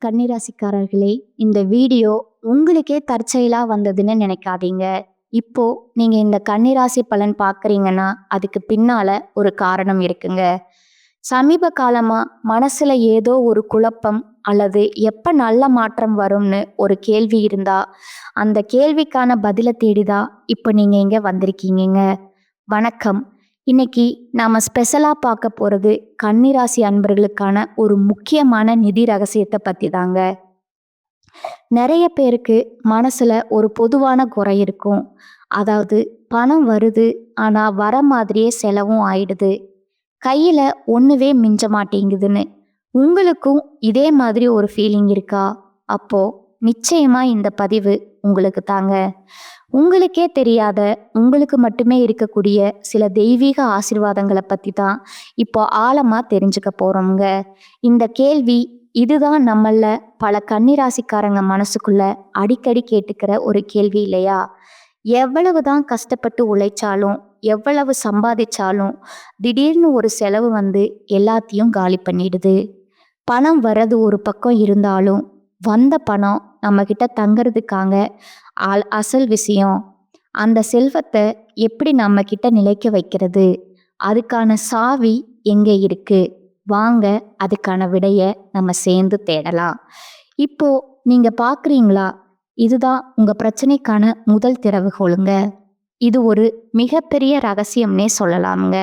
கன்னிராசிக்காரர்களே, இந்த வீடியோ உங்களுக்கே தற்செயலா வந்ததுன்னு நினைக்காதீங்க. இப்போ நீங்க இந்த கன்னிராசி பலன் பார்க்குறீங்கன்னா, அதுக்கு பின்னால ஒரு காரணம் இருக்குங்க. சமீப காலமா மனசுல ஏதோ ஒரு குழப்பம் அல்லது எப்ப நல்ல மாற்றம் வரும்னு ஒரு கேள்வி இருந்தா, அந்த கேள்விக்கான பதில தேடி தான் இப்போ நீங்க இங்க வந்திருக்கீங்கங்க. வணக்கம். இன்னைக்கு நாம ஸ்பெஷலா பார்க்க போறது கன்னிராசி அன்பர்களுக்கான ஒரு முக்கியமான நிதி ரகசியத்தை பத்தி தாங்க. நிறைய பேருக்கு மனசுல ஒரு பொதுவான குறை இருக்கும். அதாவது பணம் வருது, ஆனா வர மாதிரியே செலவும் ஆயிடுது. கையில ஒண்ணுவே மிஞ்ச மாட்டேங்குதுன்னு. உங்களுக்கும் இதே மாதிரி ஒரு ஃபீலிங் இருக்கா? அப்போ நிச்சயமா இந்த பதிவு உங்களுக்கு தாங்க. உங்களுக்கே தெரியாத, உங்களுக்கு மட்டுமே இருக்கக்கூடிய சில தெய்வீக ஆசீர்வாதங்களை பத்தி தான் இப்போ ஆழமா தெரிஞ்சுக்க போறோம்ங்க. இந்த கேள்வி இதுதான் நம்மள பல கன்னிராசிக்காரங்க மனசுக்குள்ள அடிக்கடி கேட்டுக்கிற ஒரு கேள்வி இல்லையா? எவ்வளவுதான் கஷ்டப்பட்டு உழைச்சாலும், எவ்வளவு சம்பாதிச்சாலும் திடீர்னு ஒரு செலவு வந்து எல்லாத்தையும் காலி பண்ணிடுது. பணம் வர்றது ஒரு பக்கம் இருந்தாலும், வந்த பணம் நம்ம கிட்ட தங்கறதுக்காக அசல் விஷயம். அந்த செல்வத்தை எப்படி நம்ம கிட்ட நிலைக்க வைக்கிறது? அதுக்கான சாவி எங்க இருக்கு? வாங்க அதுக்கான விடைய நம்ம சேர்ந்து தேடலாம். இப்போ நீங்க பார்க்குறீங்களா? இதுதான் உங்க பிரச்சனைக்கான முதல் திறவுகோலுங்க. இது ஒரு மிகப்பெரிய ரகசியம்னே சொல்லலாம்ங்க.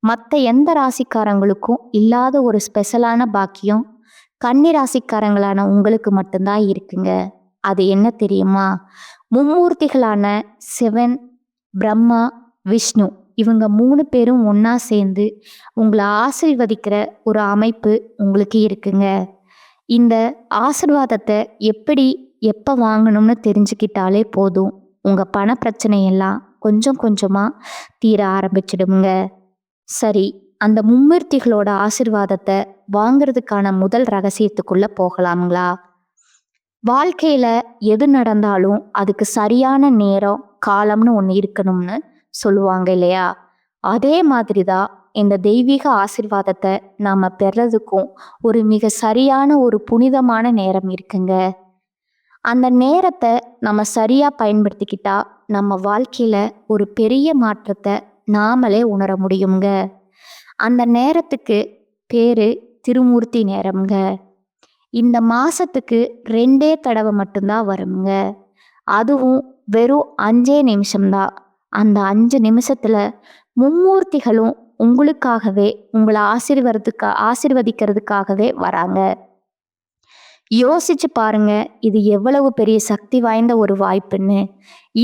மற்ற எந்த ராசிக்காரங்களுக்கும் இல்லாத ஒரு ஸ்பெஷலான பாக்கியம் கன்னி ராசிக்காரங்களான உங்களுக்கு மட்டும்தான் இருக்குங்க. அது என்ன தெரியுமா? மும்மூர்த்திகளான சிவன், பிரம்மா, விஷ்ணு இவங்க 3 பேரும் ஒன்றா சேர்ந்து உங்களை ஆசீர்வதிக்கிற ஒரு அமைப்பு உங்களுக்கு இருக்குங்க. இந்த ஆசீர்வாதத்தை எப்படி எப்போ வாங்கணும்னு தெரிஞ்சுக்கிட்டாலே போதும், உங்கள் பண பிரச்சனையெல்லாம் கொஞ்சம் கொஞ்சமாக தீர ஆரம்பிச்சிடுங்க. சரி, அந்த மும்மூர்த்திகளோட ஆசீர்வாதத்தை வாங்கிறதுக்கான முதல் ரகசியத்துக்குள்ள போகலாங்களா? வாழ்க்கையில எது நடந்தாலும் அதுக்கு சரியான நேரம், காலம்னு ஒன்று இருக்கணும்னு சொல்லுவாங்க இல்லையா? அதே மாதிரி தான் இந்த தெய்வீக ஆசீர்வாதத்தை நாம பெறதுக்கும் ஒரு மிக சரியான ஒரு புனிதமான நேரம் இருக்குங்க. அந்த நேரத்தை நம்ம சரியா பயன்படுத்திக்கிட்டா நம்ம வாழ்க்கையில ஒரு பெரிய மாற்றத்தை நாமளே உணர முடியுங்க. அந்த நேரத்துக்கு பேரு திருமூர்த்தி நேரம்ங்க. இந்த மாசத்துக்கு 2 தடவை மட்டும்தான் வருங்க. அதுவும் வெறும் 5 நிமிஷம்தான். அந்த 5 நிமிஷத்துல மும்மூர்த்திகளும் உங்களுக்காகவே, உங்களை ஆசீர்வதிக்கிறதுக்காகவே வராங்க. யோசிச்சு பாருங்க, இது எவ்வளவு பெரிய சக்தி வாய்ந்த ஒரு வாய்ப்புன்னு.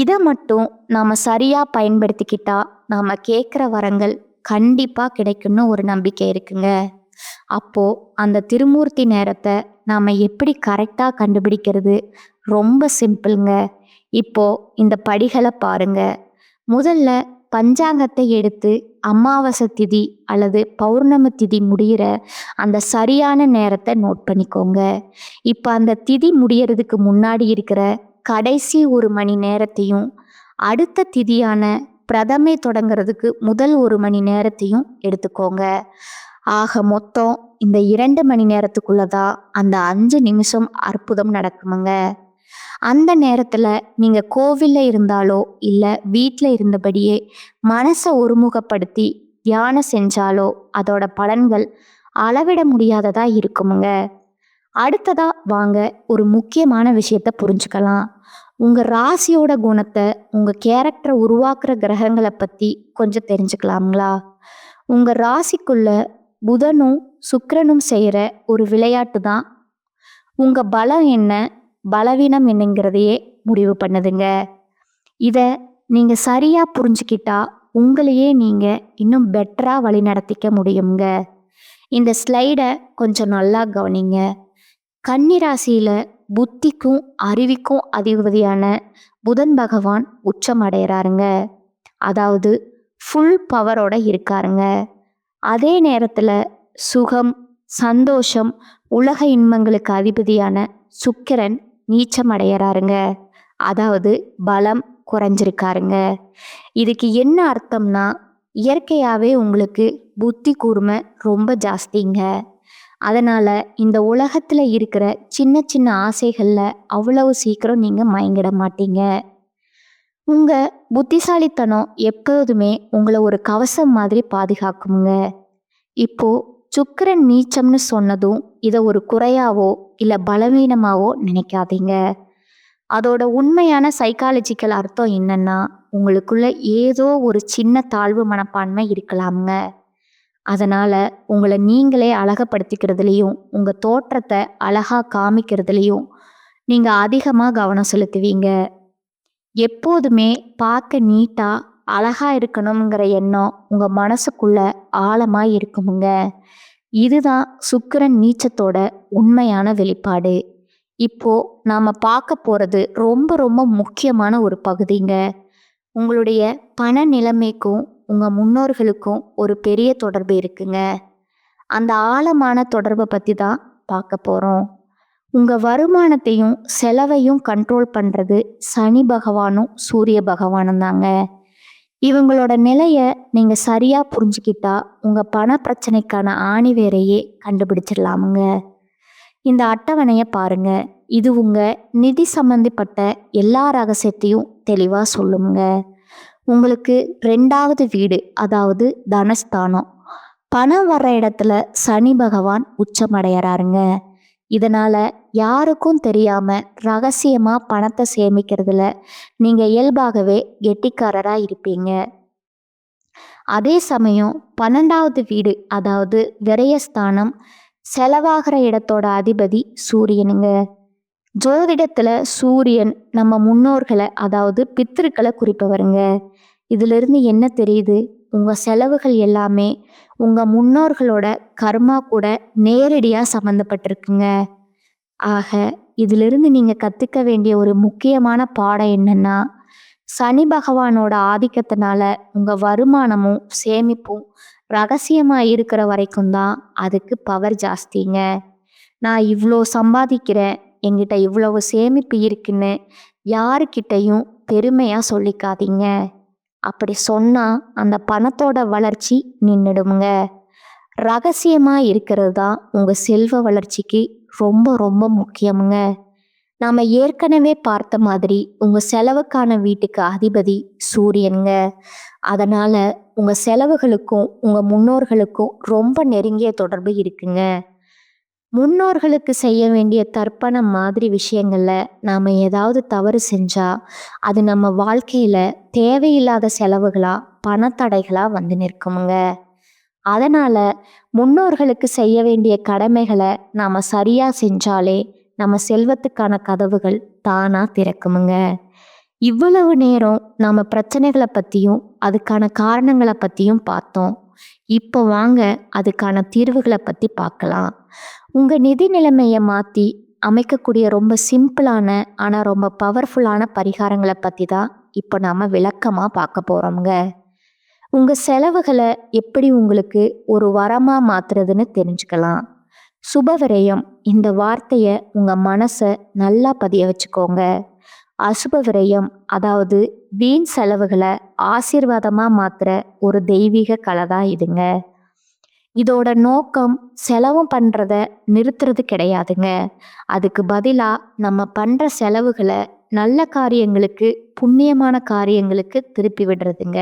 இதை மட்டும் நாம சரியா பயன்படுத்திக்கிட்டா நாம கேட்குற வரங்கள் கண்டிப்பா கிடைக்கும்னு ஒரு நம்பிக்கை இருக்குங்க. அப்போ அந்த திருமூர்த்தி நேரத்தை நாம எப்படி கரெக்டா கண்டுபிடிக்கிறது? ரொம்ப சிம்பிள்ங்க. இப்போ இந்த படிகளை பாருங்க. முதல்ல பஞ்சாங்கத்தை எடுத்து அமாவாசை திதி அல்லது பௌர்ணமி திதி முடிகிற அந்த சரியான நேரத்தை நோட் பண்ணிக்கோங்க. இப்போ அந்த திதி முடியறதுக்கு முன்னாடி இருக்கிற கடைசி 1 மணி நேரத்தையும், அடுத்த திதியான பிரதமை தொடங்கிறதுக்கு முதல் 1 மணி நேரத்தையும் எடுத்துக்கோங்க. ஆக மொத்தம் இந்த 2 மணி நேரத்துக்குள்ளதான் அந்த 5 நிமிஷம் அற்புதம் நடக்குமுங்க. அந்த நேரத்துல நீங்க கோவில்ல இருந்தாலோ இல்ல வீட்டில் இருந்தபடியே மனசை ஒருமுகப்படுத்தி தியானம் செஞ்சாலோ அதோட பலன்கள் அளவிட முடியாததா இருக்குமுங்க. அடுத்ததா வாங்க ஒரு முக்கியமான விஷயத்த புரிஞ்சுக்கலாம். உங்க ராசியோட குணத்தை, உங்க கேரக்டரை உருவாக்குற கிரகங்களை பத்தி கொஞ்சம் தெரிஞ்சுக்கலாங்களா? உங்க ராசிக்குள்ள புதனும் சுக்கிரனும் செய்யற ஒரு விளையாட்டு தான் உங்க பலம் என்ன, பலவீனம் என்னங்கிறதையே முடிவு பண்ணுதுங்க. இதை நீங்க சரியா புரிஞ்சுக்கிட்டா உங்களையே நீங்க இன்னும் பெட்டரா வழி நடத்திக்க முடியுங்க. இந்த ஸ்லைடை கொஞ்சம் நல்லா கவனிங்க. கன்னிராசியில புத்திக்கும் அறிவிக்கும் அதிபதியான புதன் பகவான் உச்சம் அடைகிறாருங்க. அதாவது ஃபுல் பவரோட இருக்காருங்க. அதே நேரத்துல சுகம், சந்தோஷம், உலக இன்பங்களுக்கு அதிபதியான சுக்கிரன் நீச்சம் அடையறாருங்க. அதாவது பலம் குறைஞ்சிருக்காருங்க. இதுக்கு என்ன அர்த்தம்னா, இயற்கையாவே உங்களுக்கு புத்தி கூர்மை ரொம்ப ஜாஸ்திங்க. அதனால இந்த உலகத்துல இருக்கிற சின்ன சின்ன ஆசைகள்ல அவ்வளவு சீக்கிரம் நீங்க மயங்கிட மாட்டீங்க. உங்க புத்திசாலித்தனம் எப்போதுமே உங்களை ஒரு கவசம் மாதிரி பாதுகாக்குங்க. இப்போ சுக்கிரன் நீச்சம்னு சொன்னதும் இதை ஒரு குறையாவோ இல்ல பலவீனமாவோ நினைக்காதீங்க. அதோட உண்மையான சைக்காலஜிக்கல் அர்த்தம் என்னன்னா, உங்களுக்குள்ள ஏதோ ஒரு சின்ன தாழ்வு மனப்பான்மை இருக்கலாமுங்க. அதனால உங்களை நீங்களே அழகப்படுத்திக்கிறதுலையும் உங்க தோற்றத்தை அழகா காமிக்கிறதுலையும் நீங்க அதிகமா கவனம் செலுத்துவீங்க. எப்போதுமே பார்க்க நீட்டா அழகா இருக்கணுங்கிற எண்ணம் உங்க மனசுக்குள்ள ஆழமா இருக்குமுங்க. இதுதான் சுக்கிரன் நீச்சத்தோட உண்மையான வெளிப்பாடு. இப்போ நாம பார்க்க போறது ரொம்ப ரொம்ப முக்கியமான ஒரு பகுதிங்க. உங்களுடைய பண நிலைமைக்கும் உங்க முன்னோர்களுக்கும் ஒரு பெரிய தொடர்பு இருக்குங்க. அந்த ஆழமான தொடர்பை பத்தி தான் பார்க்க போறோம். உங்க வருமானத்தையும் செலவையும் கண்ட்ரோல் பண்றது சனி பகவானும் சூரிய பகவானும் தாங்க. இவங்களோட நிலைய நீங்க சரியா புரிஞ்சுக்கிட்டா உங்க பண பிரச்சனைக்கான ஆணிவேரையே கண்டுபிடிச்சிடலாமுங்க. இந்த அட்டவணையை பாருங்க. இது உங்க நிதி சம்பந்தப்பட்ட எல்லா ரகசியத்தையும் தெளிவா சொல்லுங்க. உங்களுக்கு 2வது வீடு, அதாவது தனஸ்தானம், பணம் வர்ற இடத்துல சனி பகவான் உச்சமடையறாருங்க. இதனால யாருக்கும் தெரியாம ரகசியமா பணத்தை சேமிக்கிறதுல நீங்க இயல்பாகவே கெட்டிக்காரரா இருப்பீங்க. அதே சமயம் 12வது வீடு, அதாவது விரயஸ்தானம், செலவாகிற இடத்தோட அதிபதி சூரியனுங்க. ஜோதிடத்துல சூரியன் நம்ம முன்னோர்களை, அதாவது பித்திருக்களை குறிப்பவருங்க. இதுல இருந்து என்ன தெரியுது? உங்க செலவுகள் எல்லாமே உங்க முன்னோர்களோட கர்மா கூட நேரடியா சம்மந்தப்பட்டிருக்குங்க. ஆக இதிலிருந்து நீங்க கத்துக்க வேண்டிய ஒரு முக்கியமான பாடம் என்னன்னா, சனி பகவானோட ஆதிக்கத்தினால உங்க வருமானமும் சேமிப்பும் ரகசியமா இருக்கிற வரைக்கும் தான் அதுக்கு பவர் ஜாஸ்திங்க. நான் இவ்வளோ சம்பாதிக்கிறேன், என்கிட்ட இவ்வளவு சேமிப்பு இருக்குன்னு யாருக்கிட்டையும் பெருமையா சொல்லிக்காதீங்க. அப்படி சொன்னா அந்த பணத்தோட வளர்ச்சி நின்றுடுங்க. ரகசியமா இருக்கிறது தான் உங்க செல்வ வளர்ச்சிக்கு ரொம்ப ரொம்ப முக்கியமுங்க. நாம ஏற்கனவே பார்த்த மாதிரி உங்க செலவுக்கான வீட்டுக்கு அதிபதி சூரியனுங்க. அதனால உங்க செலவுகளுக்கும் உங்க முன்னோர்களுக்கும் ரொம்ப நெருங்கிய தொடர்பு இருக்குங்க. முன்னோர்களுக்கு செய்ய வேண்டிய தர்ப்பணம் மாதிரி விஷயங்கள்ல நாம ஏதாவது தவறு செஞ்சா அது நம்ம வாழ்க்கையில தேவையில்லாத செலவுகளா பணத்தடைகளா வந்து நிற்குமுங்க. அதனால முன்னோர்களுக்கு செய்ய வேண்டிய கடமைகளை நாம சரியா செஞ்சாலே நம்ம செல்வத்துக்கான கதவுகள் தானா திறக்குமுங்க. இவ்வளவு நேரம் நாம பிரச்சனைகளை பத்தியும் அதுக்கான காரணங்களை பத்தியும் பார்த்தோம். இப்போ வாங்க அதுக்கான தீர்வுகளை பத்தி பார்க்கலாம். உங்க நிதி நிலைமையை மாத்தி அமைக்கக்கூடிய ரொம்ப சிம்பிளான ஆனா ரொம்ப பவர்ஃபுல்லான பரிகாரங்களை பத்தி தான் இப்போ நாம விளக்கமா பார்க்க போறோம்ங்க. உங்க செலவுகளை எப்படி உங்களுக்கு ஒரு வரமா மாத்துறதுன்னு தெரிஞ்சுக்கலாம். சுபவிரயம், இந்த வார்த்தையை உங்க மனசை நல்லா பதிய வச்சுக்கோங்க. அசுப விரயம், அதாவது வீண் செலவுகளை ஆசீர்வாதமா மாத்துற ஒரு தெய்வீக கலை தான் இதுங்க. இதோட நோக்கம் செலவும் பண்றத நிறுத்துறது கிடையாதுங்க. அதுக்கு பதிலா நம்ம பண்ற செலவுகளை நல்ல காரியங்களுக்கு, புண்ணியமான காரியங்களுக்கு திருப்பி விடுறதுங்க.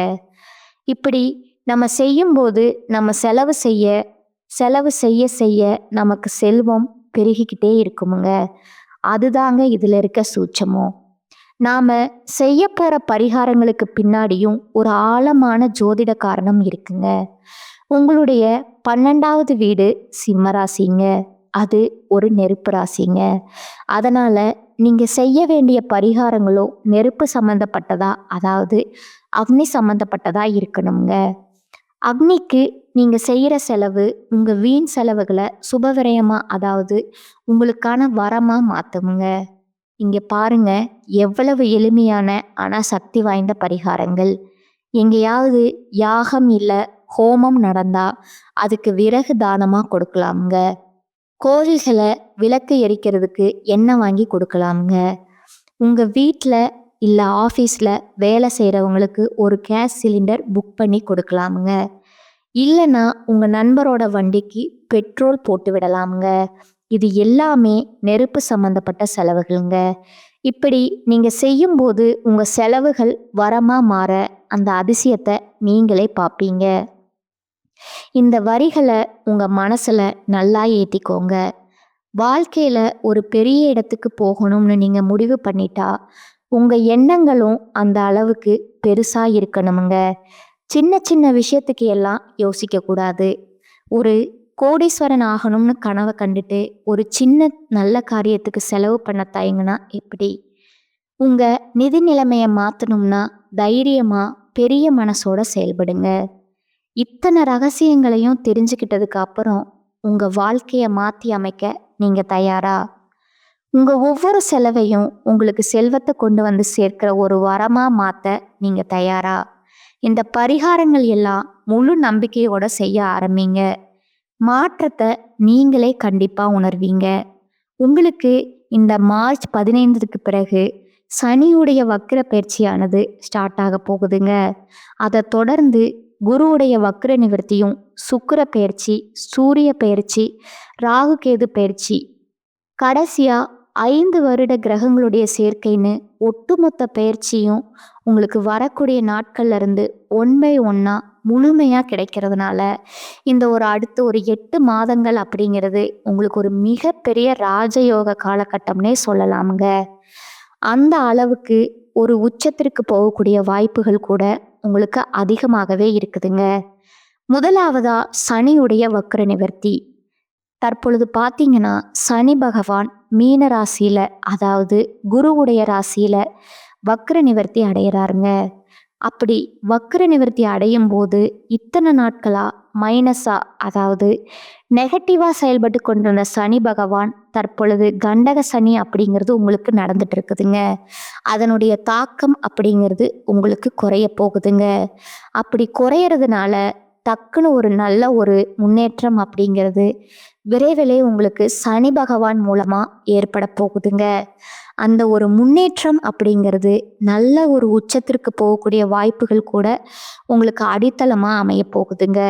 இப்படி நம்ம செய்யும்போது நம்ம செலவு செய்ய செய்ய நமக்கு செல்வம் பெருகிக்கிட்டே இருக்குமுங்க. அதுதாங்க இதுல இருக்க சூட்சமும். நாம செய்ய போற பரிகாரங்களுக்கு பின்னாடியும் ஒரு ஆழமான ஜோதிட காரணம் இருக்குங்க. உங்களுடைய 12வது வீடு சிம்ம ராசிங்க. அது ஒரு நெருப்பு ராசிங்க. அதனால நீங்க செய்ய வேண்டிய பரிகாரங்களும் நெருப்பு சம்பந்தப்பட்டதா, அதாவது அக்னி சம்பந்தப்பட்டதா இருக்கணுங்க. அக்னிக்கு நீங்க செய்யற செலவு உங்க வீண் செலவுகளை சுபவிரயமா, அதாவது உங்களுக்கான வரமா மாத்துமுங்க. இங்க பாருங்க, எவ்வளவு எளிமையான ஆனா சக்தி வாய்ந்த பரிகாரங்கள். எங்கேயாவது யாகம் இல்ல ஹோமம் நடந்தா அதுக்கு விறகு தானமா கொடுக்கலாமுங்க. கோவில்களை விளக்கு எரிக்கிறதுக்கு எண்ணெய் வாங்கி கொடுக்கலாமுங்க. உங்க வீட்டில் இல்ல ஆஃபீஸில் வேலை செய்கிறவங்களுக்கு ஒரு கேஸ் சிலிண்டர் புக் பண்ணி கொடுக்கலாமுங்க. இல்லைன்னா உங்கள் நண்பரோட வண்டிக்கு பெட்ரோல் போட்டு விடலாமுங்க. இது எல்லாமே நெருப்பு சம்மந்தப்பட்ட செலவுகள்ங்க. இப்படி நீங்கள் செய்யும்போது உங்கள் செலவுகள் வரமாக மாற அந்த அதிசயத்தை நீங்களே பார்ப்பீங்க. இந்த வரிகளை உங்கள் மனசில் நல்லா ஏற்றிக்கோங்க. வாழ்க்கையில் ஒரு பெரிய இடத்துக்கு போகணும்னு நீங்கள் முடிவு பண்ணிட்டா உங்கள் எண்ணங்களும் அந்த அளவுக்கு பெருசாக இருக்கணுமுங்க. சின்ன சின்ன விஷயத்துக்கு எல்லாம் யோசிக்கக்கூடாது. ஒரு கோடீஸ்வரன் ஆகணும்னு கனவை கண்டுட்டு ஒரு சின்ன நல்ல காரியத்துக்கு செலவு பண்ண தயங்குனா எப்படி? உங்கள் நிதி நிலைமையை மாற்றணும்னா தைரியமாக பெரிய மனசோட செயல்படுங்க. இத்தனை ரகசியங்களையும் தெரிஞ்சுக்கிட்டதுக்கு அப்புறம் உங்கள் வாழ்க்கையை மாற்றி அமைக்க நீங்கள் தயாரா? உங்கள் ஒவ்வொரு செலவையும் உங்களுக்கு செல்வத்தை கொண்டு வந்து சேர்க்கிற ஒரு வரமாக மாற்ற நீங்கள் தயாரா? இந்த பரிகாரங்கள் எல்லாம் முழு நம்பிக்கையோட செய்ய ஆரம்பிங்க. மாற்றத்தை நீங்களே கண்டிப்பாக உணர்வீங்க. உங்களுக்கு இந்த மார்ச் 15க்கு பிறகு சனியுடைய வக்ர பயிற்சியானது ஸ்டார்ட் ஆக போகுதுங்க. அதை தொடர்ந்து குருவுடைய வக்ர நிவர்த்தியும், சுக்கிர பயிற்சி, சூரிய பயிற்சி, ராகு கேது பயிற்சி, கடைசியா 5 வருட கிரகங்களுடைய சேர்க்கைன்னு ஒட்டுமொத்த பயிற்சியும் உங்களுக்கு வரக்கூடிய நாட்கள்ல இருந்து ஒன் பை ஒன்னா முழுமையாக கிடைக்கிறதுனால இந்த அடுத்த ஒரு 8 மாதங்கள் அப்படிங்கிறது உங்களுக்கு ஒரு மிகப்பெரிய ராஜயோக காலகட்டம்னே சொல்லலாமுங்க. அந்த அளவுக்கு ஒரு உச்சத்திற்கு போகக்கூடிய வாய்ப்புகள் கூட உங்களுக்கு அதிகமாகவே இருக்குதுங்க. முதலாவதா சனியுடைய வக்ர நிவர்த்தி. தற்பொழுது பார்த்தீங்கன்னா சனி பகவான் மீன ராசியில, அதாவது குருவுடைய ராசியில வக்ர நிவர்த்தி அடைகிறாருங்க. அப்படி வக்ர நிவர்த்தி அடையும் போது இத்தனை நாட்களா மைனஸா, அதாவது நெகட்டிவா செயல்பட்டு கொண்டிருந்த சனி பகவான் தற்பொழுது கண்டக சனி அப்படிங்கிறது உங்களுக்கு நடந்துட்டு இருக்குதுங்க. அதனுடைய தாக்கம் அப்படிங்கிறது உங்களுக்கு குறைய போகுதுங்க. அப்படி குறையறதுனால டக்குன்னு ஒரு நல்ல ஒரு முன்னேற்றம் அப்படிங்கிறது விரைவிலே உங்களுக்கு சனி பகவான் மூலமா ஏற்பட போகுதுங்க. அந்த ஒரு முன்னேற்றம் அப்படிங்கிறது நல்ல ஒரு உச்சத்திற்கு போகக்கூடிய வாய்ப்புகள் கூட உங்களுக்கு அடித்தளமா அமைய போகுதுங்க.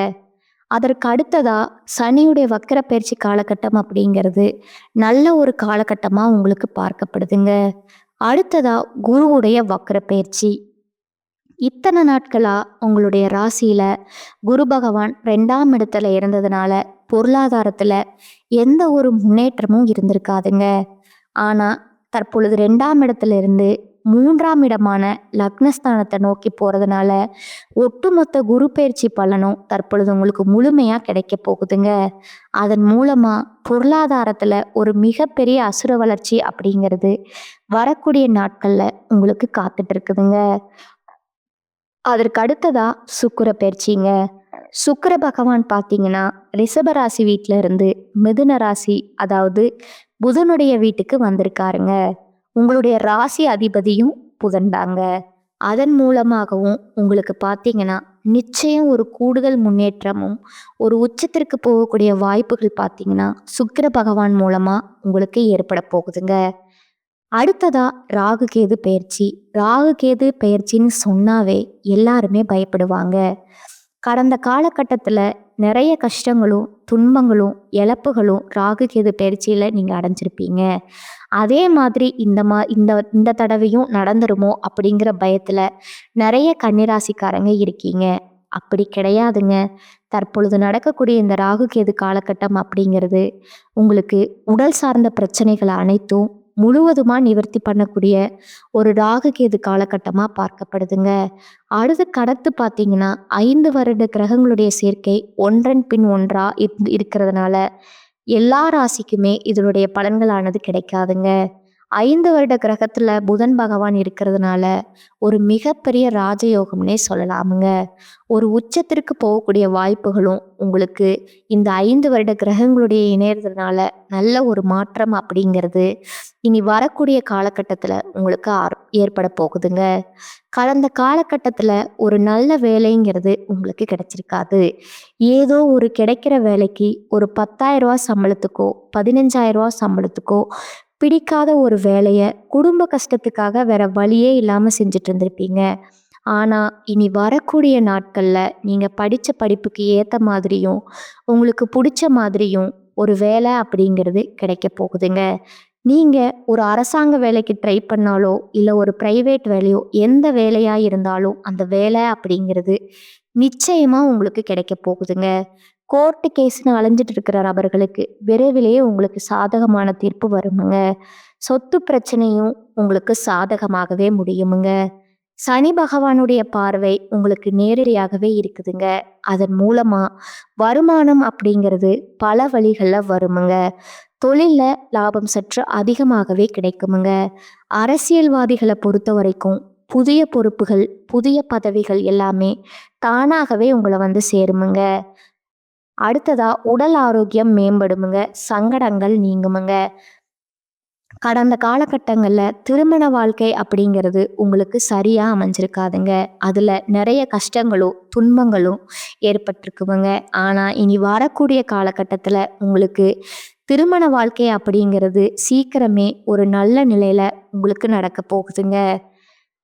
அதற்கு அடுத்ததா சனியுடைய வக்கர பயிற்சி காலகட்டம் அப்படிங்கிறது நல்ல ஒரு காலகட்டமா உங்களுக்கு பார்க்கப்படுதுங்க. அடுத்ததா குருவுடைய வக்கர பயிற்சி. இத்தனை நாட்களா உங்களுடைய ராசியில குரு பகவான் 2ஆம் இடத்துல இருந்ததுனால பொருளாதாரத்துல எந்த ஒரு முன்னேற்றமும் இருந்திருக்காதுங்க. ஆனா தற்பொழுது 2ஆம் இடத்துல இருந்து 3ஆம் இடமான லக்னஸ்தானத்தை நோக்கி போறதுனால ஒட்டுமொத்த குரு பயிற்சி பலனும் தற்பொழுது உங்களுக்கு முழுமையா கிடைக்க போகுதுங்க. அதன் மூலமா பொருளாதாரத்துல ஒரு மிகப்பெரிய அசுர வளர்ச்சி அப்படிங்கிறது வரக்கூடிய நாட்கள்ல உங்களுக்கு காத்துட்டு இருக்குதுங்க. அதற்கு அடுத்ததா சுக்கிர பயிற்சிங்க. சுக்கிர பகவான் பார்த்தீங்கன்னா ரிஷப ராசி வீட்டில இருந்து மிதுன ராசி, அதாவது புதனுடைய வீட்டுக்கு வந்திருக்காருங்க. உங்களுடைய ராசி அதிபதியும் புதன் தாங்க. அதன் மூலமாகவும் உங்களுக்கு பார்த்தீங்கன்னா நிச்சயம் ஒரு கூடுதல் முன்னேற்றமும் ஒரு உச்சத்திற்கு போகக்கூடிய வாய்ப்புகள் பார்த்தீங்கன்னா சுக்கிர பகவான் மூலமா உங்களுக்கு ஏற்பட போகுதுங்க. அடுத்ததா ராகு கேது பயிற்சி. ராகு கேது பயிற்சின்னு சொன்னாவே எல்லாருமே பயப்படுவாங்க. கடந்த காலகட்டத்தில் நிறைய கஷ்டங்களும் துன்பங்களும் இழப்புகளும் ராகு கேது பயிற்சியில் நீங்கள் அடைஞ்சிருப்பீங்க. அதே மாதிரி இந்த தடவையும் நடந்துருமோ அப்படிங்கிற பயத்தில் நிறைய கன்னிராசிக்காரங்க இருக்கீங்க. அப்படி கிடையாதுங்க. தற்பொழுது நடக்கக்கூடிய இந்த ராகு கேது காலகட்டம் அப்படிங்கிறது உங்களுக்கு உடல் சார்ந்த பிரச்சனைகள் அனைத்தும் முழுவதுமாக நிவர்த்தி பண்ணக்கூடிய ஒரு ராகு கேது காலகட்டமாக பார்க்கப்படுதுங்க. கடத்து பார்த்தீங்கன்னா 5 வருட கிரகங்களுடைய சேர்க்கை ஒன்றன் பின் ஒன்றா இருக்கிறதுனால எல்லா ராசிக்குமே இதனுடைய பலன்களானது கிடைக்காதுங்க. 5 வருட கிரகத்தில் புதன் பகவான் இருக்கிறதுனால ஒரு மிகப்பெரிய ராஜயோகம்னே சொல்லலாமுங்க. ஒரு உச்சத்திற்கு போகக்கூடிய வாய்ப்புகளும் உங்களுக்கு இந்த 5 வருட கிரகங்களுடைய இணையறதுனால நல்ல ஒரு மாற்றம் அப்படிங்கிறது இனி வரக்கூடிய காலகட்டத்தில் உங்களுக்கு ஏற்பட போகுதுங்க. கடந்த காலகட்டத்தில் ஒரு நல்ல வேலைங்கிறது உங்களுக்கு கிடைச்சிருக்காது. ஏதோ ஒரு கிடைக்கிற வேலைக்கு ஒரு 10,000 ரூபா சம்பளத்துக்கோ 15,000 ரூபா சம்பளத்துக்கோ பிடிக்காத ஒரு வேலையை குடும்ப கஷ்டத்துக்காக வேற வழியே இல்லாமல் செஞ்சுட்டு இருந்திருப்பீங்க. ஆனால் இனி வரக்கூடிய நாட்களில் நீங்கள் படித்த படிப்புக்கு ஏற்ற மாதிரியும் உங்களுக்கு பிடிச்ச மாதிரியும் ஒரு வேலை அப்படிங்கிறது கிடைக்க போகுதுங்க. நீங்கள் ஒரு அரசாங்க வேலைக்கு ட்ரை பண்ணாலோ இல்லை ஒரு ப்ரைவேட் வேலையோ எந்த வேலையாக இருந்தாலும் அந்த வேலை அப்படிங்கிறது நிச்சயமாக உங்களுக்கு கிடைக்க போகுதுங்க. கோர்ட்டு கேஸ்னு அலைஞ்சிட்டு இருக்கிற நபர்களுக்கு விரைவிலேயே உங்களுக்கு சாதகமான தீர்ப்பு வருமுங்க. சொத்து பிரச்சனையும் உங்களுக்கு சாதகமாகவே முடியுமுங்க. சனி பகவானுடைய பார்வை உங்களுக்கு நேரடியாகவே இருக்குதுங்க. அதன் மூலமா வருமானம் அப்படிங்கிறது பல வழிகளில் வருமுங்க. தொழில்ல லாபம் சற்று அதிகமாகவே கிடைக்குமுங்க. அரசியல்வாதிகளை பொறுத்த வரைக்கும் புதிய பொறுப்புகள், புதிய பதவிகள் எல்லாமே தானாகவே உங்களை வந்து சேருமுங்க. அடுத்ததா உடல் ஆரோக்கியம் மேம்படுமுங்க. சங்கடங்கள் நீங்குமுங்க. கடந்த காலகட்டங்களில் திருமண வாழ்க்கை அப்படிங்கிறது உங்களுக்கு சரியாக அமைஞ்சிருக்காதுங்க. அதில் நிறைய கஷ்டங்களும் துன்பங்களும் ஏற்பட்டிருக்குமுங்க. ஆனால் இனி வரக்கூடிய காலகட்டத்தில் உங்களுக்கு திருமண வாழ்க்கை அப்படிங்கிறது சீக்கிரமே ஒரு நல்ல நிலையில் உங்களுக்கு நடக்க போகுதுங்க.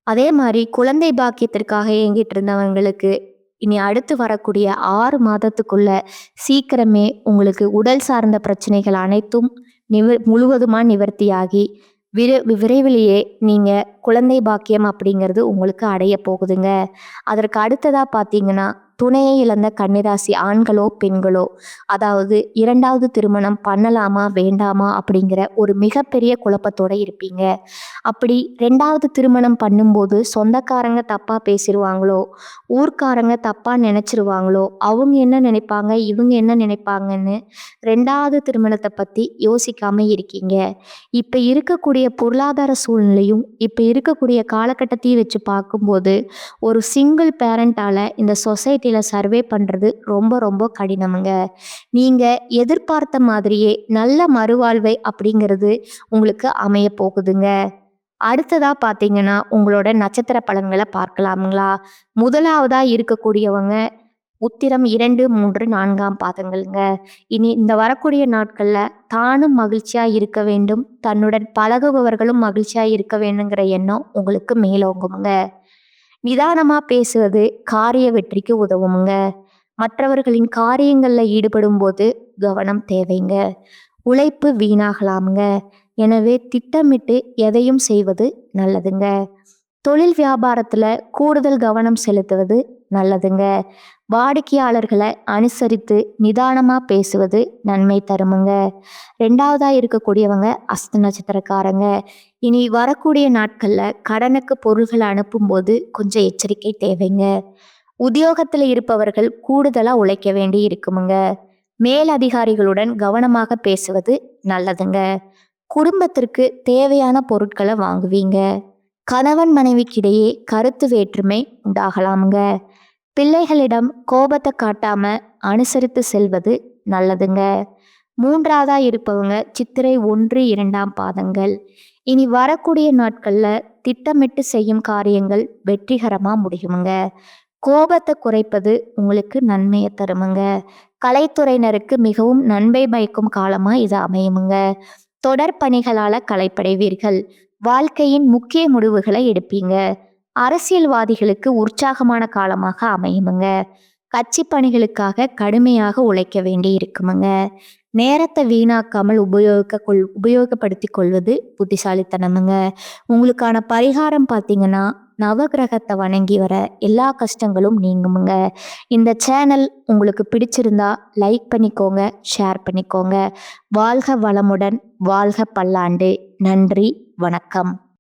அதே மாதிரி குழந்தை பாக்கியத்திற்காக ஏங்கிட்டு இருந்தவங்களுக்கு இனி அடுத்து வரக்கூடிய 6 மாதத்துக்குள்ள சீக்கிரமே உங்களுக்கு உடல் சார்ந்த பிரச்சனைகள் அனைத்தும் முழுவதுமாக நிவர்த்தியாகி விரைவிலேயே நீங்கள் குழந்தை பாக்கியம் அப்படிங்கிறது உங்களுக்கு அடைய போகுதுங்க. அதற்கு அடுத்ததாக பார்த்தீங்கன்னா துணையை இழந்த கன்னிராசி ஆண்களோ பெண்களோ, அதாவது 2வது திருமணம் பண்ணலாமா வேண்டாமா அப்படிங்கிற ஒரு மிகப்பெரிய குழப்பத்தோடு இருப்பீங்க. அப்படி 2வது திருமணம் பண்ணும்போது சொந்தக்காரங்க தப்பாக பேசிடுவாங்களோ, ஊர்க்காரங்க தப்பாக நினச்சிருவாங்களோ, அவங்க என்ன நினைப்பாங்க இவங்க என்ன நினைப்பாங்கன்னு 2வது திருமணத்தை பற்றி யோசிக்காமல் இருக்கீங்க. இப்போ இருக்கக்கூடிய பொருளாதார சூழ்நிலையும் இப்போ இருக்கக்கூடிய காலகட்டத்தையும் வச்சு பார்க்கும்போது ஒரு சிங்கிள் பேரண்டால் இந்த சொசைட்டியில் சர்வே பண்ணுறது ரொம்ப ரொம்ப கடினமுங்க. நீங்கள் எதிர்பார்த்த மாதிரியே நல்ல மறுவாழ்வை அப்படிங்கிறது உங்களுக்கு அமைய போகுதுங்க. அடுத்ததாக பார்த்தீங்கன்னா உங்களோட நட்சத்திர பலன்களை பார்க்கலாமுங்களா. முதலாவதாக இருக்கக்கூடியவங்க உத்திரம் 2, 3, 4ஆம் பாதங்கள்ங்க. இனி இந்த வரக்கூடிய நாட்களில் தானும் மகிழ்ச்சியாக இருக்க வேண்டும், தன்னுடன் பழகுபவர்களும் மகிழ்ச்சியாக இருக்க வேண்டுங்கிற எண்ணம் உங்களுக்கு மேலோங்குமுங்க. நிதானமாக பேசுவது காரிய வெற்றிக்கு உதவுமுங்க. மற்றவர்களின் காரியங்களில் ஈடுபடும் போது கவனம் தேவைங்க. உழைப்பு வீணாகலாமுங்க. எனவே திட்டமிட்டு எதையும் செய்வது நல்லதுங்க. தொழில் வியாபாரத்தில் கூடுதல் கவனம் செலுத்துவது நல்லதுங்க. வாடிக்கையாளர்களை அனுசரித்து நிதானமாக பேசுவது நன்மை தருமுங்க. 2வதாக இருக்கக்கூடியவங்க அஸ்த நட்சத்திரக்காரங்க. இனி வரக்கூடிய நாட்களில் கடனுக்கு பொருள்களை அனுப்பும்போது கொஞ்சம் எச்சரிக்கை தேவைங்க. உத்தியோகத்தில் இருப்பவர்கள் கூடுதலாக உழைக்க வேண்டி இருக்குமுங்க. மேலதிகாரிகளுடன் கவனமாக பேசுவது நல்லதுங்க. குடும்பத்திற்கு தேவையான பொருட்களை வாங்குவீங்க. கணவன் மனைவிக்கிடையே கருத்து வேற்றுமை உண்டாகலாமுங்க. பிள்ளைகளிடம் கோபத்தை காட்டாம அனுசரித்து செல்வது நல்லதுங்க. 3வதா இருப்பவங்க சித்திரை 1, 2ஆம் பாதங்கள். இனி வரக்கூடிய நாட்களில் திட்டமிட்டு செய்யும் காரியங்கள் வெற்றிகரமாக முடியுமுங்க. கோபத்தை குறைப்பது உங்களுக்கு நன்மையை தருமுங்க. கலைத்துறையினருக்கு மிகவும் நன்மை பயக்கும் காலமாக இது அமையுமுங்க. தொடர் பணிகளால் களைப்படைவீர்கள். வாழ்க்கையின் முக்கிய முடிவுகளை எடுப்பீங்க. அரசியல்வாதிகளுக்கு உற்சாகமான காலமாக அமையுமுங்க. கட்சி பணிகளுக்காக கடுமையாக உழைக்க வேண்டி இருக்குமுங்க. நேரத்தை வீணாக்காமல் உபயோகப்படுத்தி கொள்வது புத்திசாலித்தனமுங்க. உங்களுக்கான பரிகாரம் பார்த்தீங்கன்னா நவகிரகத்தை வணங்கி வர எல்லா கஷ்டங்களும் நீங்குமுங்க. இந்த சேனல் உங்களுக்கு பிடிச்சிருந்தா லைக் பண்ணிக்கோங்க, ஷேர் பண்ணிக்கோங்க. வாழ்க வளமுடன், வாழ்க பல்லாண்டு. நன்றி, வணக்கம்.